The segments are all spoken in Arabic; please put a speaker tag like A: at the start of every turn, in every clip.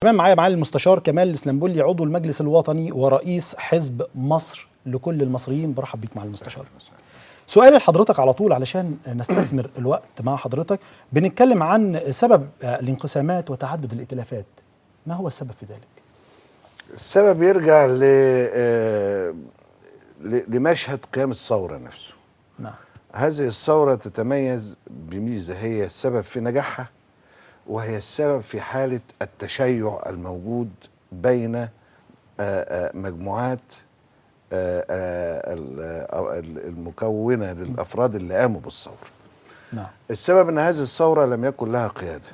A: كمان معايا معالي المستشار كمال الاسلامبولي عضو المجلس الوطني ورئيس حزب مصر لكل المصريين. برحب بيك معالي المستشار. سؤالي لحضرتك على طول علشان نستثمر الوقت مع حضرتك، بنتكلم عن سبب الانقسامات وتعدد الائتلافات. ما هو السبب في ذلك؟
B: السبب يرجع لمشهد قيام الثورة نفسه.
A: نعم.
B: هذه الثورة تتميز بميزة هي السبب في نجاحها، وهي السبب في حالة التشيع الموجود بين مجموعات المكونة للأفراد اللي قاموا بالثورة.
A: نعم.
B: السبب أن هذه الثورة لم يكن لها قيادة،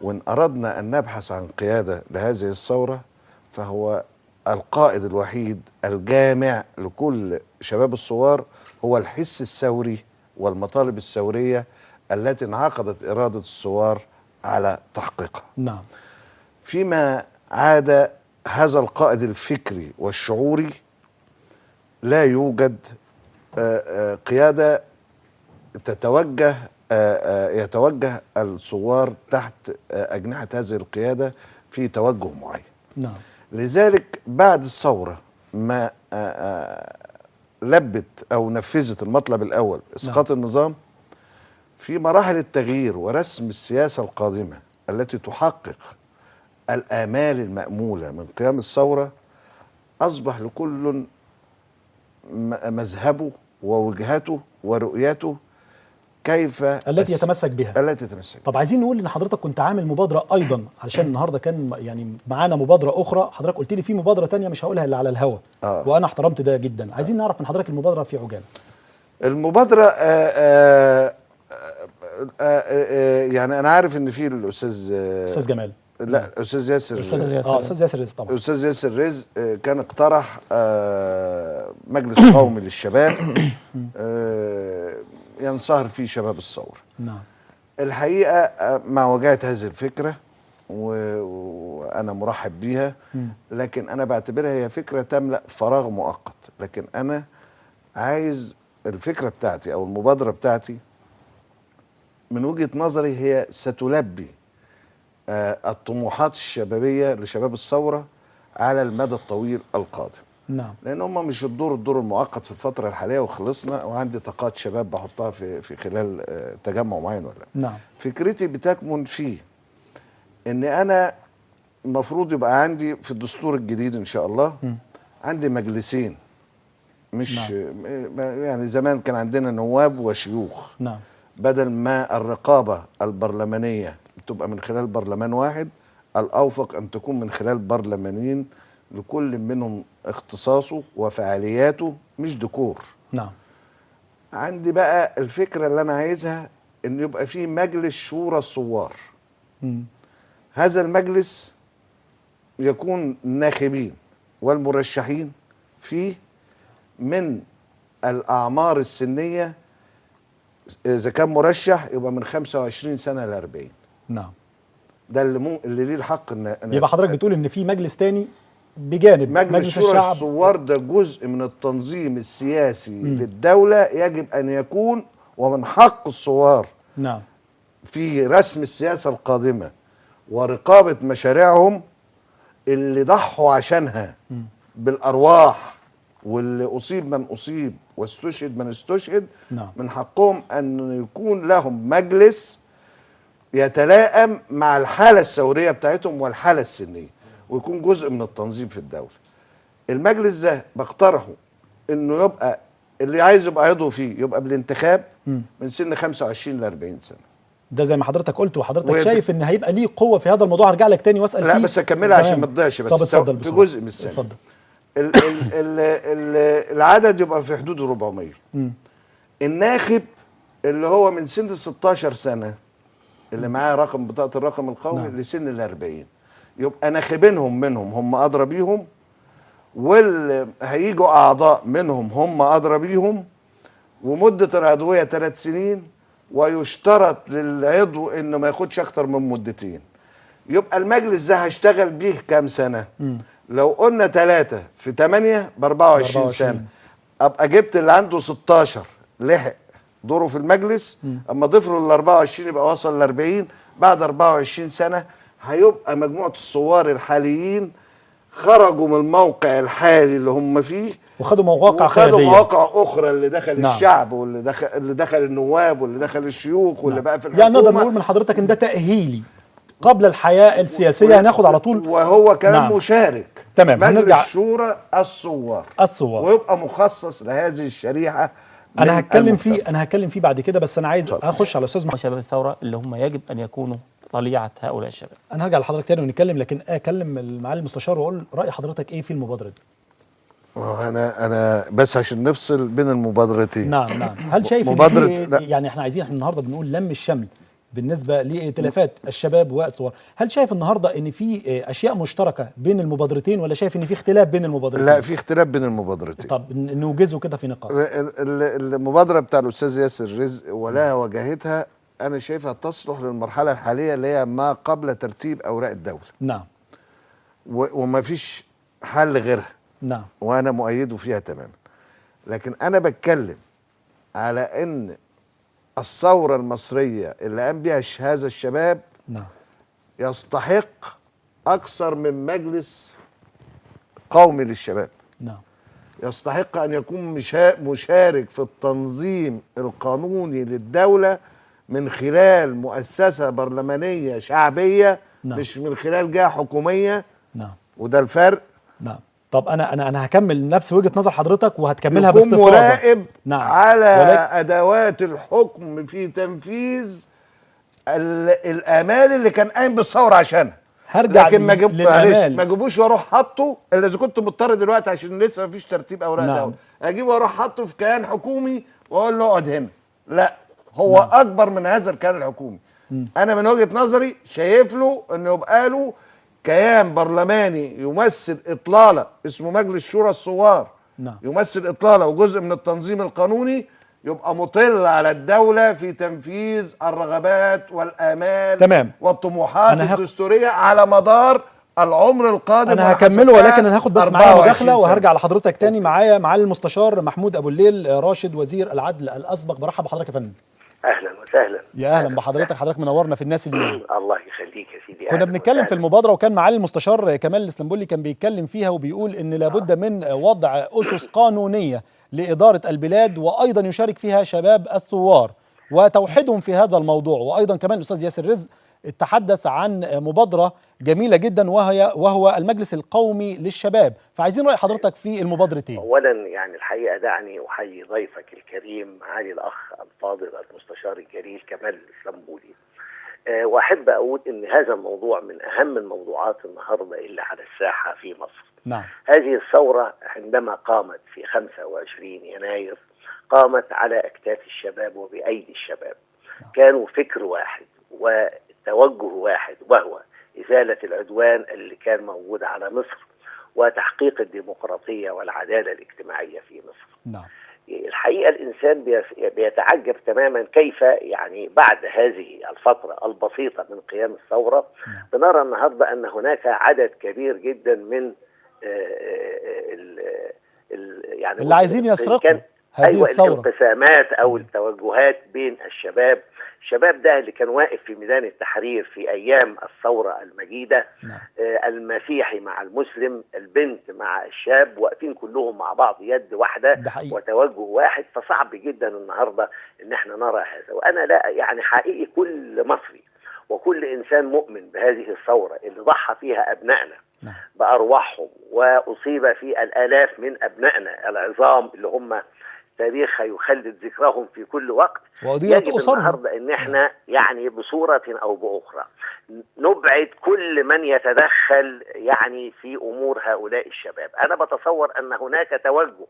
B: وإن أردنا أن نبحث عن قيادة لهذه الثورة فهو القائد الوحيد الجامع لكل شباب الثوار هو الحس الثوري والمطالب الثورية التي انعقدت إرادة الثوار على تحقيقها.
A: نعم.
B: فيما عدا هذا القائد الفكري والشعوري لا يوجد قيادة يتوجه الثوار تحت أجنحة هذه القيادة في توجه معين.
A: نعم.
B: لذلك بعد الثورة ما لبت أو نفذت المطلب الأول إسقاط النظام، في مراحل التغيير ورسم السياسة القادمة التي تحقق الآمال المأمولة من قيام الثورة، أصبح لكل مذهبه ووجهته ورؤيته كيف
A: التي يتمسك بها.
B: طب
A: عايزين نقول ان حضرتك كنت عامل مبادره ايضا، علشان النهارده كان يعني معانا مبادره اخرى، حضرتك قلت لي في مبادره تانية مش هقولها الا على الهوا. وانا احترمت ده جدا. عايزين نعرف من حضرتك المبادره في عجاله.
B: المبادره يعني انا عارف ان في
A: استاذ جمال،
B: لا استاذ ياسر،
A: استاذ ياسر رزق. طبعا
B: استاذ ياسر رزق كان اقترح مجلس قومي للشباب ينصهر فيه شباب الثوره.
A: نعم.
B: الحقيقه مع وجهه هذه الفكره وانا مرحب بيها، لكن انا بعتبرها هي فكره تملا فراغ مؤقت. لكن انا عايز الفكره بتاعتي او المبادره بتاعتي من وجهه نظري هي ستلبي الطموحات الشبابيه لشباب الثوره على المدى الطويل القادم.
A: نعم.
B: لان هم مش الدور المؤقت في الفتره الحاليه وخلصنا وعندي طاقات شباب بحطها في خلال تجمع معين ولا.
A: نعم.
B: فكرتي بتكمن في ان انا المفروض يبقى عندي في الدستور الجديد ان شاء الله عندي مجلسين، مش يعني زمان كان عندنا نواب وشيوخ.
A: نعم.
B: بدل ما الرقابه البرلمانيه تبقى من خلال برلمان واحد، الاوفق ان تكون من خلال برلمانين لكل منهم اختصاصه وفعالياته مش ديكور.
A: نعم.
B: عندي بقى الفكره اللي انا عايزها ان يبقى في مجلس شورى الثوار. هذا المجلس يكون الناخبين والمرشحين فيه من الأعمار السنية، إذا كان مرشح يبقى من 25 سنة ل 40.
A: نعم.
B: ده اللي ليه الحق ان
A: يبقى حضرتك بتقول ان في مجلس تاني بجانب
B: مجلس شورى الثوار. ده جزء من التنظيم السياسي للدولة، يجب أن يكون ومن حق الثوار
A: نعم
B: في رسم السياسة القادمة ورقابة مشاريعهم اللي ضحوا عشانها بالأرواح، واللي أصيب من أصيب واستشهد من استشهد.
A: نعم.
B: من حقهم أن يكون لهم مجلس يتلائم مع الحالة الثورية بتاعتهم والحالة السنية، ويكون جزء من التنظيم في الدولة. المجلس ده بقترحه انه يبقى اللي عايز يبقى عضو فيه يبقى بالانتخاب من سن 25 ل 40 سنة.
A: ده زي ما حضرتك قلت، وحضرتك شايف ان هيبقى ليه قوة في هذا الموضوع. هرجع لك تاني واسأل
B: لا
A: فيه.
B: بس اكملها عشان ما تضيعش. بس
A: طب اتفضل
B: في جزء من السنة.
A: اتفضل.
B: العدد يبقى في حدود 400. الناخب اللي هو من سن 16 سنة اللي معاه رقم بطاقة الرقم القومي لسن ال 40 يبقى ناخبينهم منهم هم أدرى بيهم، واللي هيجوا أعضاء منهم هم أدرى بيهم، ومدة العضوية 3 سنين، ويشترط للعضو إنه ما ياخدش أكتر من مدتين. يبقى المجلس ده هيشتغل بيه كام سنة؟ لو قلنا 3 في 8 ب 24 سنة. أبقى جبت اللي عنده 16 لحق دوره في المجلس، اما ضيف له ال 24 يبقى وصل ل 40. بعد 24 سنه هيبقى مجموعه الثوار الحاليين خرجوا من الموقع الحالي اللي هم فيه
A: وخدوا مواقع
B: وخدوا
A: قياديه.
B: مواقع اخرى، اللي دخل
A: نعم.
B: الشعب واللي دخل النواب واللي دخل الشيوخ واللي
A: نعم.
B: بقى في الحكومه.
A: يعني نقدر نقول من حضرتك ان ده تاهيلي قبل الحياه السياسيه، هناخد على طول.
B: وهو كمان
A: نعم.
B: مشارك.
A: تمام.
B: مجلس
A: هنرجع
B: شورى الثوار
A: الثوار
B: ويبقى مخصص لهذه الشريحه.
A: انا هتكلم فيه بعد كده، بس انا عايز اخش على استاذ
C: شباب الثوره اللي هم يجب ان يكونوا طليعه هؤلاء الشباب.
A: انا هرجع لحضرتك تاني ونتكلم، لكن اكلم معالي المستشار واقول راي حضرتك ايه في المبادره دي.
B: انا بس عشان نفصل بين المبادرتين.
A: نعم. هل شايف ان في يعني احنا النهارده بنقول لم الشمل بالنسبه لائتلافات الشباب والثوار، هل شايف النهارده ان في اشياء مشتركه بين المبادرتين، ولا شايف ان في اختلاف بين المبادرتين؟
B: لا، في اختلاف بين المبادرتين.
A: طب نوجزه كده في نقاط.
B: المبادره بتاع الاستاذ ياسر رزق ولها وجهتها، انا شايفها تصلح للمرحله الحاليه اللي هي ما قبل ترتيب اوراق الدوله.
A: نعم.
B: وما فيش حل غيرها.
A: نعم.
B: وانا مؤيده فيها تماما. لكن انا بتكلم على ان الثوره المصريه اللي قام بها هذا الشباب
A: نعم
B: يستحق اكثر من مجلس قومي للشباب.
A: نعم.
B: يستحق ان يكون مشارك في التنظيم القانوني للدوله من خلال مؤسسه برلمانيه شعبيه.
A: نعم.
B: مش من خلال جهه حكوميه.
A: نعم.
B: وده الفرق.
A: نعم. طب انا هكمل نفس وجهة نظر حضرتك وهتكملها
B: يكون
A: باستفاضة.
B: مراقب
A: نعم.
B: على ادوات الحكم في تنفيذ الامال اللي كان قايم بالثوره عشانها.
A: هرجع
B: لكن ما
A: للامال.
B: جيبوش واروح حاطه الا اذا كنت مضطر دلوقتي عشان لسه ما فيش ترتيب اوراق
A: نعم.
B: دوله، اجيبه واروح حاطه في كيان حكومي واقول له اقعد هنا. لا، هو
A: نعم.
B: اكبر من هذا الكيان الحكومي. انا من وجهه نظري شايف له انه يبقى له كيان برلماني يمثل اطلاله اسمه مجلس شورى الثوار.
A: نعم.
B: يمثل اطلاله وجزء من التنظيم القانوني، يبقى مطل على الدوله في تنفيذ الرغبات والامال
A: تمام.
B: والطموحات الدستوريه على مدار العمر القادم.
A: انا هكمله، ولكن انا هاخد بس معايا مداخله وهرجع لحضرتك تاني. معايا معالي المستشار محمود ابو الليل راشد وزير العدل الاسبق. برحب بحضرتك يا فندم.
D: اهلا وسهلا.
A: يا اهلا بحضرتك. حضرتك منورنا في الناس اليوم.
D: الله يخليك يا سيدي.
A: كنا بنتكلم في المبادره، وكان معالي المستشار كمال الاسلامبولي كان بيتكلم فيها وبيقول ان لابد من وضع اسس قانونيه لاداره البلاد، وايضا يشارك فيها شباب الثوار وتوحيدهم في هذا الموضوع. وايضا كمان الاستاذ ياسر رزق تحدث عن مبادره جميله جدا وهو المجلس القومي للشباب. فعايزين راي حضرتك في المبادرتين.
D: اولا يعني الحقيقه دعني احيي ضيفك الكريم معالي الاخ الفاضل المستشار الجليل كمال الاسلامبولي. واحب اقول ان هذا الموضوع من اهم الموضوعات النهارده اللي على الساحه في مصر.
A: نعم.
D: هذه الثوره عندما قامت في 25 يناير قامت على اكتاف الشباب وبايدي الشباب. كانوا فكر واحد وتوجه واحد، وهو ازاله العدوان اللي كان موجود على مصر وتحقيق الديمقراطيه والعداله الاجتماعيه في مصر.
A: نعم.
D: الحقيقه الانسان بيتعجب تماما كيف يعني بعد هذه الفتره البسيطه من قيام الثوره بنرى النهارده ان هناك عدد كبير جدا من يعني
A: اللي عايزين يسرقوا هذه الثوره،
D: الانقسامات او التوجهات بين الشباب. الشباب ده اللي كان واقف في ميدان التحرير في ايام الثوره المجيده.
A: نعم.
D: المسيحي مع المسلم، البنت مع الشاب، واقفين كلهم مع بعض يد واحده وتوجه واحد. فصعب جدا النهارده ان احنا نرى هذا. وانا لا يعني حقيقي كل مصري وكل انسان مؤمن بهذه الثوره اللي ضحى فيها ابنائنا بارواحهم، واصيب في الالاف من ابنائنا العظام اللي هم تاريخ يخلد ذكرهم في كل وقت. يجب النهارده ان احنا يعني بصوره او باخرى نبعد كل من يتدخل يعني في امور هؤلاء الشباب. انا بتصور ان هناك توجه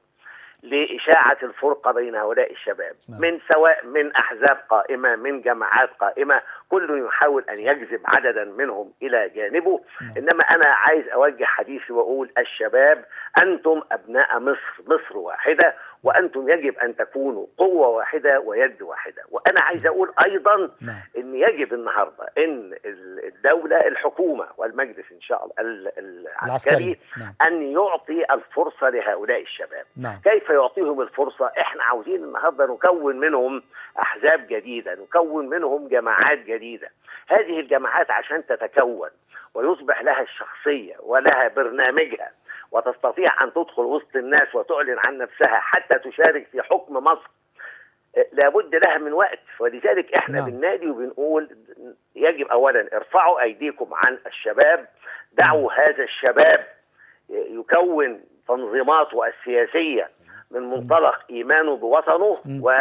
D: لإشاعة الفرقة بين هؤلاء الشباب، من سواء من أحزاب قائمة، من جماعات قائمة، كل يحاول أن يجذب عددا منهم إلى جانبه. إنما أنا عايز أوجه حديثي وأقول الشباب أنتم أبناء مصر، مصر واحدة، وأنتم يجب أن تكونوا قوة واحدة ويد واحدة. وأنا عايز أقول أيضا أن يجب النهاردة أن الدولة الحكومة والمجلس إن شاء الله العسكري أن يعطي الفرصة لهؤلاء الشباب. كيف يعطيهم الفرصة؟ إحنا عاوزين النهاردة نكون منهم أحزاب جديدة، نكون منهم جماعات جديدة. هذه الجماعات عشان تتكون ويصبح لها الشخصية ولها برنامجها وتستطيع أن تدخل وسط الناس وتعلن عن نفسها حتى تشارك في حكم مصر، لابد لها من وقت. ولذلك احنا بالنادي وبنقول يجب أولا ارفعوا أيديكم عن الشباب، دعوا هذا الشباب يكون تنظيماته السياسية من منطلق إيمانه بوطنه و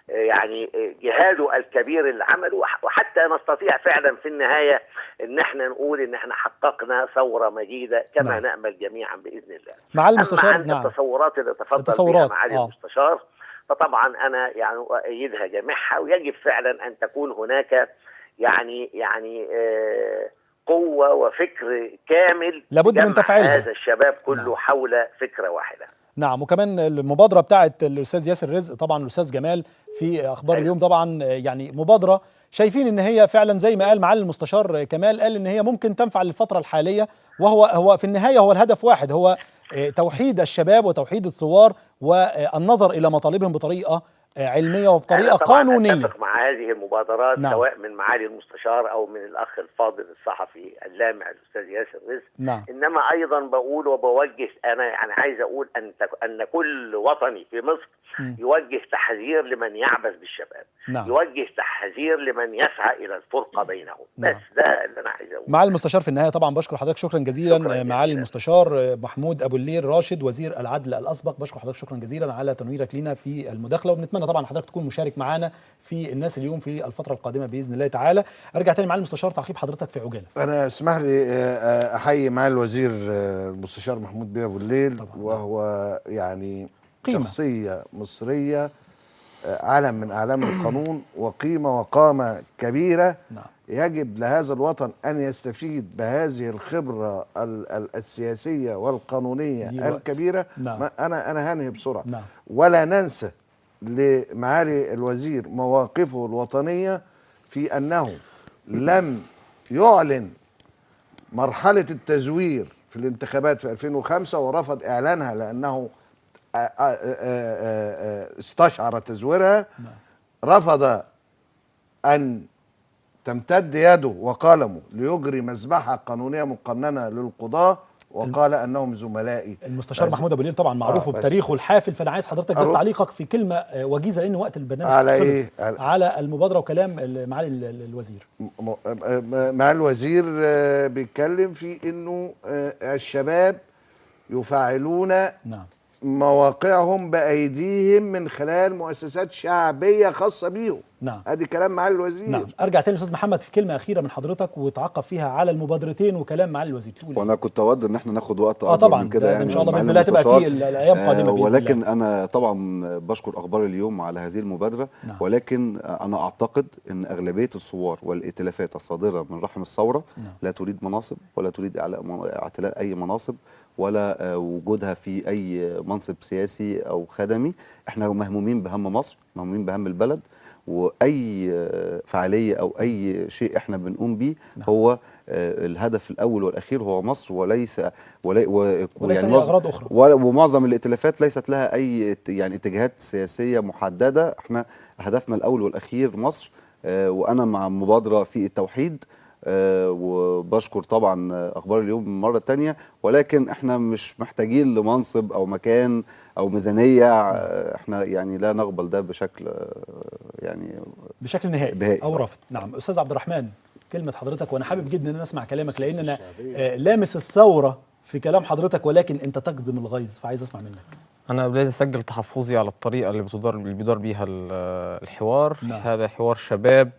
D: يعني جهاده الكبير اللي عمله، وحتى نستطيع فعلا في النهاية ان احنا نقول ان احنا حققنا ثورة مجيدة كما نأمل جميعا بإذن الله.
A: مع المستشار
D: التصورات اللي تفضل بها معالي المستشار فطبعا انا يعني اؤيدها جميعها، ويجب فعلا ان تكون هناك يعني قوة وفكر كامل
A: لابد من تفعيلها
D: هذا الشباب كله حول فكرة واحدة.
A: نعم. وكمان المبادرة بتاعت الأستاذ ياسر رزق طبعا الأستاذ جمال في أخبار اليوم طبعا يعني مبادرة شايفين إن هي فعلا زي ما قال معالي المستشار كمال، قال إن هي ممكن تنفع للفترة الحالية، وهو في النهاية هو الهدف واحد، هو توحيد الشباب وتوحيد الثوار والنظر إلى مطالبهم بطريقة علمية وبطريقة قانونية.
D: أتفق مع هذه المبادرات سواء من معالي المستشار أو من الأخ الفاضل الصحفي اللامع الأستاذ ياسر رزق. إنما أيضا بقول وبوجه أنا يعني عايز أقول أن كل وطني في مصر يوجه تحذير لمن يعبث بالشباب، يوجه تحذير لمن يسعى إلى الفرقة بينهم. بس ده اللي أنا عايز أقول.
A: معالي المستشار في النهاية طبعا بشكر حضرتك شكرا جزيلا. معالي المستشار محمود أبو الليل راشد وزير العدل الأسبق، بشكر حضرتك شكرا جزيلا على تنويرك لنا في المداخلة، وبنتمنى طبعا حضرتك تكون مشارك معانا في الناس اليوم في الفترة القادمة بإذن الله تعالى. أرجع تاني معالي المستشار تعقيب حضرتك في عجالة.
B: أنا اسمح لي أحيي معالي الوزير المستشار محمود بيه أبو الليل طبعا. وهو يعني قيمة. شخصية مصرية علم من أعلام القانون وقيمة وقامة كبيرة. يجب لهذا الوطن أن يستفيد بهذه الخبرة السياسية والقانونية الكبيرة. أنا هنهي بسرعة. ولا ننسى لمعالي الوزير مواقفه الوطنية في أنه لم يعلن مرحلة التزوير في الانتخابات في 2005 ورفض إعلانها لأنه استشعر تزويرها. رفض أن تمتد يده وقلمه ليجري مذبحة قانونية مقننة للقضاة، وقال انهم زملائي.
A: المستشار محمود ابو الليل طبعا معروف بتاريخه الحافل، فانا عايز حضرتك بس تعليقك في كلمه وجيزه لان وقت البرنامج
B: على
A: خلص على المبادره وكلام معالي الوزير.
B: معالي الوزير بيتكلم في انه الشباب يفعلون مواقعهم بأيديهم من خلال مؤسسات شعبية خاصة بيهم. ادي كلام معالي الوزير.
A: ارجع تاني استاذ محمد في كلمة أخيرة من حضرتك وتعقب فيها على المبادرتين وكلام معالي الوزير.
E: وانا كنت اود ان احنا ناخد وقت اكبر من كده يعني
A: ان شاء الله باذن الله تبقى في الايام القادمة
E: ولكن
A: الله.
E: انا طبعا بشكر اخبار اليوم على هذه المبادرة. ولكن انا اعتقد ان اغلبية الثوار والائتلافات الصادرة من رحم الثورة لا تريد مناصب ولا تريد اعتلاء اي مناصب ولا وجودها في أي منصب سياسي أو خدمي. احنا مهمومين بهم مصر، مهمومين بهم البلد، وأي فعالية أو أي شيء احنا بنقوم به هو الهدف الأول والأخير هو مصر، وليس
A: يعني أغراض أخرى.
E: ومعظم الائتلافات ليست لها أي يعني اتجاهات سياسية محددة. احنا هدفنا الأول والأخير مصر، وأنا مع مبادرة في التوحيد. وبشكر طبعا اخبار اليوم مرة تانية، ولكن احنا مش محتاجين لمنصب او مكان او ميزانية. احنا يعني لا نقبل ده بشكل يعني
A: بشكل نهائي او رافض. نعم استاذ عبد الرحمن كلمة حضرتك، وانا حابب جدا ان انا اسمع كلامك لان انا لامس الثورة في كلام حضرتك، ولكن انت تكظم الغيظ فعايز اسمع منك.
F: انا بدأت اسجل تحفظي على الطريقة اللي بيدار بيها الحوار. هذا حوار شباب،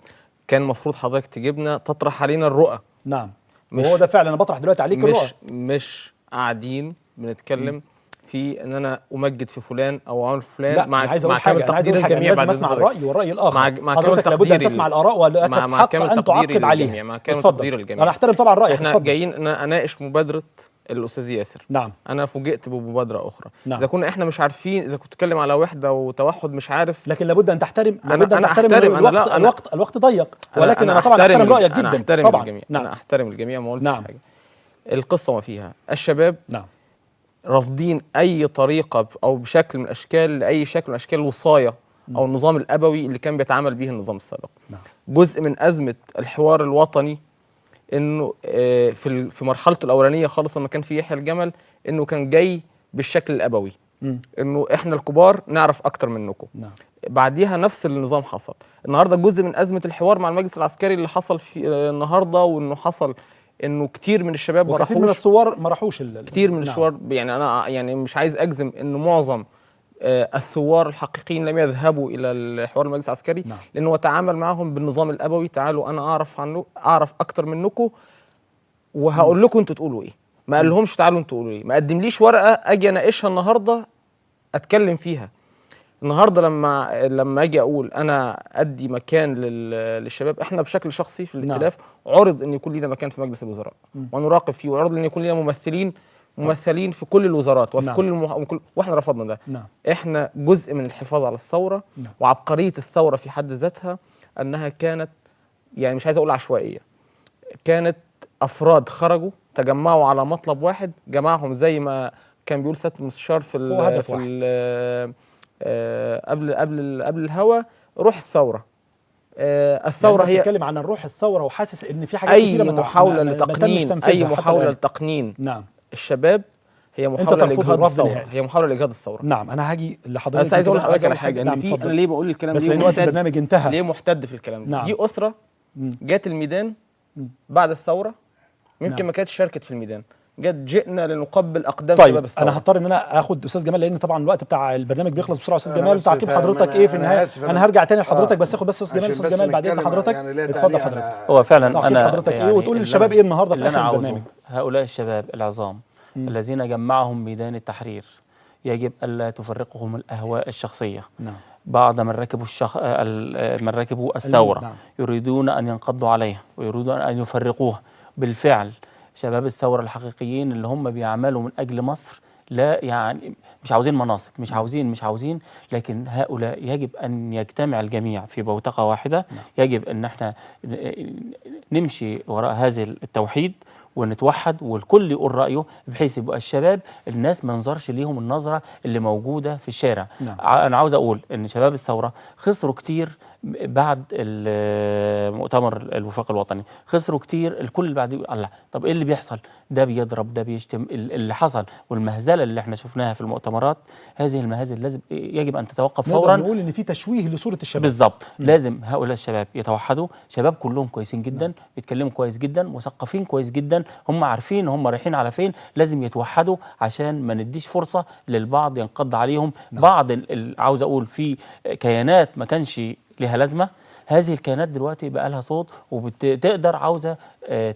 F: كان المفروض حضرتك تجيبنا تطرح علينا الرؤى.
A: نعم وهو ده فعلا انا بطرح دلوقتي عليك الرؤى،
F: مش قاعدين بنتكلم في ان انا امجد في فلان او اعمل فلان.
A: مع عايز اقول حاجه، انا عايز اقول حاجه، لازم اسمع الراي والراي الاخر. حضرتك لابد ان تسمع الاراء ولك حق ان تعقب عليها.
F: مع كامل تقدير الجميع.
A: انا احترم طبعا رايك.
F: احنا جايين اناقش مبادره الاستاذ ياسر.
A: نعم.
F: انا فوجئت بمبادره اخرى.
A: نعم.
F: اذا كنا احنا مش عارفين، اذا كنت بتتكلم على وحده وتوحد مش عارف،
A: لكن لابد ان تحترم،
F: أنا أحترم.
A: الوقت ضيق، ولكن انا طبعا احترم رايك جدا.
F: أنا أحترم
A: طبعا
F: الجميع.
A: نعم.
F: انا احترم الجميع، ما قلتش
A: نعم.
F: حاجه. القصه ما فيها الشباب
A: نعم
F: رافضين اي طريقه او بشكل من الاشكال، لاي شكل من اشكال الوصايه او النظام الابوي اللي كان بيتعامل به النظام السابق.
A: نعم.
F: جزء من ازمه الحوار الوطني انه في مرحلته الاولانيه خالص لما كان في يحيى الجمل، انه كان جاي بالشكل الابوي، انه احنا الكبار نعرف اكتر منكم.
A: نعم.
F: بعديها نفس النظام حصل. النهارده جزء من ازمه الحوار مع المجلس العسكري اللي حصل في النهارده، وانه حصل انه كتير من الشباب ما
A: وكثير من
F: راحوش،
A: الثوار ما راحوش
F: كتير من الثوار. يعني انا يعني مش عايز اجزم انه معظم الثوار الحقيقيين لم يذهبوا الى الحوار المجلس العسكري.
A: نعم.
F: لانه هو تعامل معهم بالنظام الابوي، تعالوا انا اعرف اكتر منكم وهقول لكم انتوا تقولوا ايه. ما قال لهمش تعالوا انتوا تقولوا ايه، ما قدمليش ورقه اجي اناقشها النهارده اتكلم فيها. النهارده لما اجي اقول انا ادي مكان للشباب، احنا بشكل شخصي في الائتلاف عرض ان يكون لنا مكان في مجلس الوزراء ونراقب فيه، وعرض ان يكون لنا ممثلين في كل الوزارات وفي كل واحنا رفضنا ده.
A: نعم.
F: احنا جزء من الحفاظ على الثوره.
A: نعم.
F: وعبقريه الثوره في حد ذاتها انها كانت، يعني مش عايز اقول عشوائيه، كانت افراد خرجوا تجمعوا على مطلب واحد جمعهم، زي ما كان بيقول سياده المستشار في قبل الهوا، روح الثوره. الثوره هي
A: بتتكلم عن الروح الثوره، وحاسس ان في حاجات كتيره
F: اي محاوله لتقنين
A: نعم
F: الشباب هي محاوله لاجهاض الثوره، هي محاوله لاجهاض الثوره.
A: نعم. انا هاجي لحضرتك،
F: بس عايز اقول لحضرتك على حاجه،
A: نعم
F: ان في، انا ليه بقول الكلام
A: بس لان وقت البرنامج انتهى،
F: ليه محتد في الكلام ده؟
A: نعم.
F: دي اسره جات الميدان بعد الثوره، يمكن
A: نعم.
F: ما كانتش شاركت في الميدان، جئنا لنقبل اقدام
A: طيب
F: شباب الثوره.
A: انا هضطر ان انا اخد استاذ جمال، لان طبعا الوقت بتاع البرنامج بيخلص بسرعه. استاذ جمال تعقيب حضرتك ايه في النهايه؟ انا هرجع تاني لحضرتك، بس اخد استاذ جمال بعد اذن حضرتك.
B: يعني
A: اتفضل حضرتك.
C: هو فعلا
A: تعقيب
C: انا
A: حضرتك
C: يعني
A: ايه، وتقول للشباب ايه النهارده في اخر البرنامج؟
C: هؤلاء الشباب العظام الذين جمعهم ميدان التحرير يجب الا تفرقهم الاهواء الشخصيه.
A: نعم.
C: بعد من ركبوا من ركبوا الثوره.
A: نعم.
C: يريدون ان ينقضوا عليها ويريدون ان يفرقوها. بالفعل شباب الثوره الحقيقيين اللي هم بيعملوا من اجل مصر، لا يعني مش عاوزين مناصب، مش عاوزين، لكن هؤلاء يجب ان يجتمع الجميع في بوتقه واحده. يجب ان احنا نمشي وراء هذا التوحيد ونتوحد، والكل يقول رأيه، بحيث يبقى الشباب الناس ما ننظرش ليهم النظرة اللي موجودة في الشارع.
A: نعم.
C: أنا عاوز أقول إن شباب الثورة خسروا كتير بعد مؤتمر الوفاق الوطني، خسروا كتير. الكل بعد يقول الله، طب إيه اللي بيحصل؟ ده بيضرب، ده بيشتم. اللي حصل والمهزلة اللي احنا شفناها في المؤتمرات، هذه المهازل لازم يجب أن تتوقف فورا.
A: نقول إن في تشويه لصورة الشباب.
C: بالظبط. لازم هؤلاء الشباب يتوحدوا. شباب كلهم كويسين جدا، بيتكلموا كويس جدا، مثقفين كويس جدا، هم عارفين هم رايحين على فين. لازم يتوحدوا عشان ما نديش فرصة للبعض ينقض عليهم. بعض عاوز أقول في كيانات ما كانش لها لازمة، هذه الكيانات دلوقتي بقى لها صوت وبتقدر عاوزة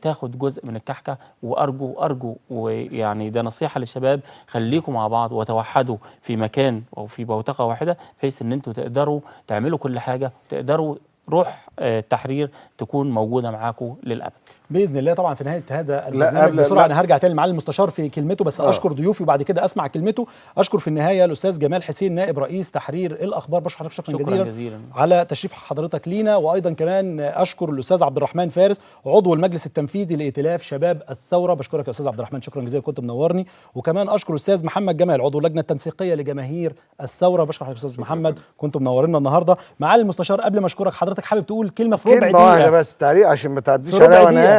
C: تاخد جزء من الكحكة. وأرجو ويعني ده نصيحة للشباب، خليكم مع بعض وتوحدوا في مكان أو في بوتقة واحدة، بحيث أن انتوا تقدروا تعملوا كل حاجة، تقدروا روح التحرير تكون موجودة معاكم للأبد
A: باذن الله. طبعا في نهايه هذا البرنامج بسرعه انا هرجع تاني معالي المستشار في كلمته، بس اشكر ضيوفي وبعد كده اسمع كلمته. اشكر في النهايه الاستاذ جمال حسين نائب رئيس تحرير الاخبار، بشكر حضرتك شكرا جزيلا على تشريف حضرتك لينا. وايضا كمان اشكر الاستاذ عبد الرحمن فارس عضو المجلس التنفيذي لائتلاف شباب الثوره، بشكرك يا استاذ عبد الرحمن، شكرا جزيلا، كنت منورني. وكمان اشكر الاستاذ محمد جمال عضو اللجنه التنسيقيه لجماهير الثوره، بشكر حضرتك استاذ محمد، كنت منورنا النهارده. معالي المستشار قبل ما اشكرك حضرتك حابب تقول كلمه في ربع دقيقه
B: بس تعليق عشان ما تعديش عليا وانا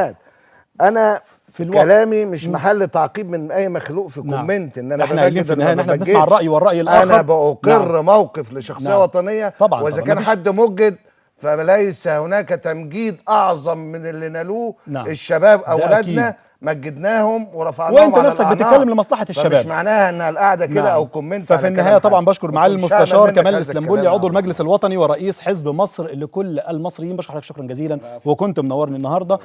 B: انا في كلامي مش محل تعقيب من اي مخلوق في كومنت. ان انا
A: احنا قايلين في النهايه ان احنا بنسمع الراي والراي الاخر.
B: انا بأقر موقف لشخصيه وطنيه
A: طبعا،
B: واذا كان حد مجد فليس هناك تمجيد اعظم من اللي نالوه الشباب اولادنا. مجدناهم ورفعناهم
A: وانت نفسك بتتكلم لمصلحه الشباب،
B: مش معناها ان القعده كده او كومنت.
A: ففي النهايه طبعا بشكر معالي المستشار كمال الاسلامبولي عضو المجلس الوطني ورئيس حزب مصر لكل المصريين، بشكرك شكرا جزيلا وكنت منورني النهارده.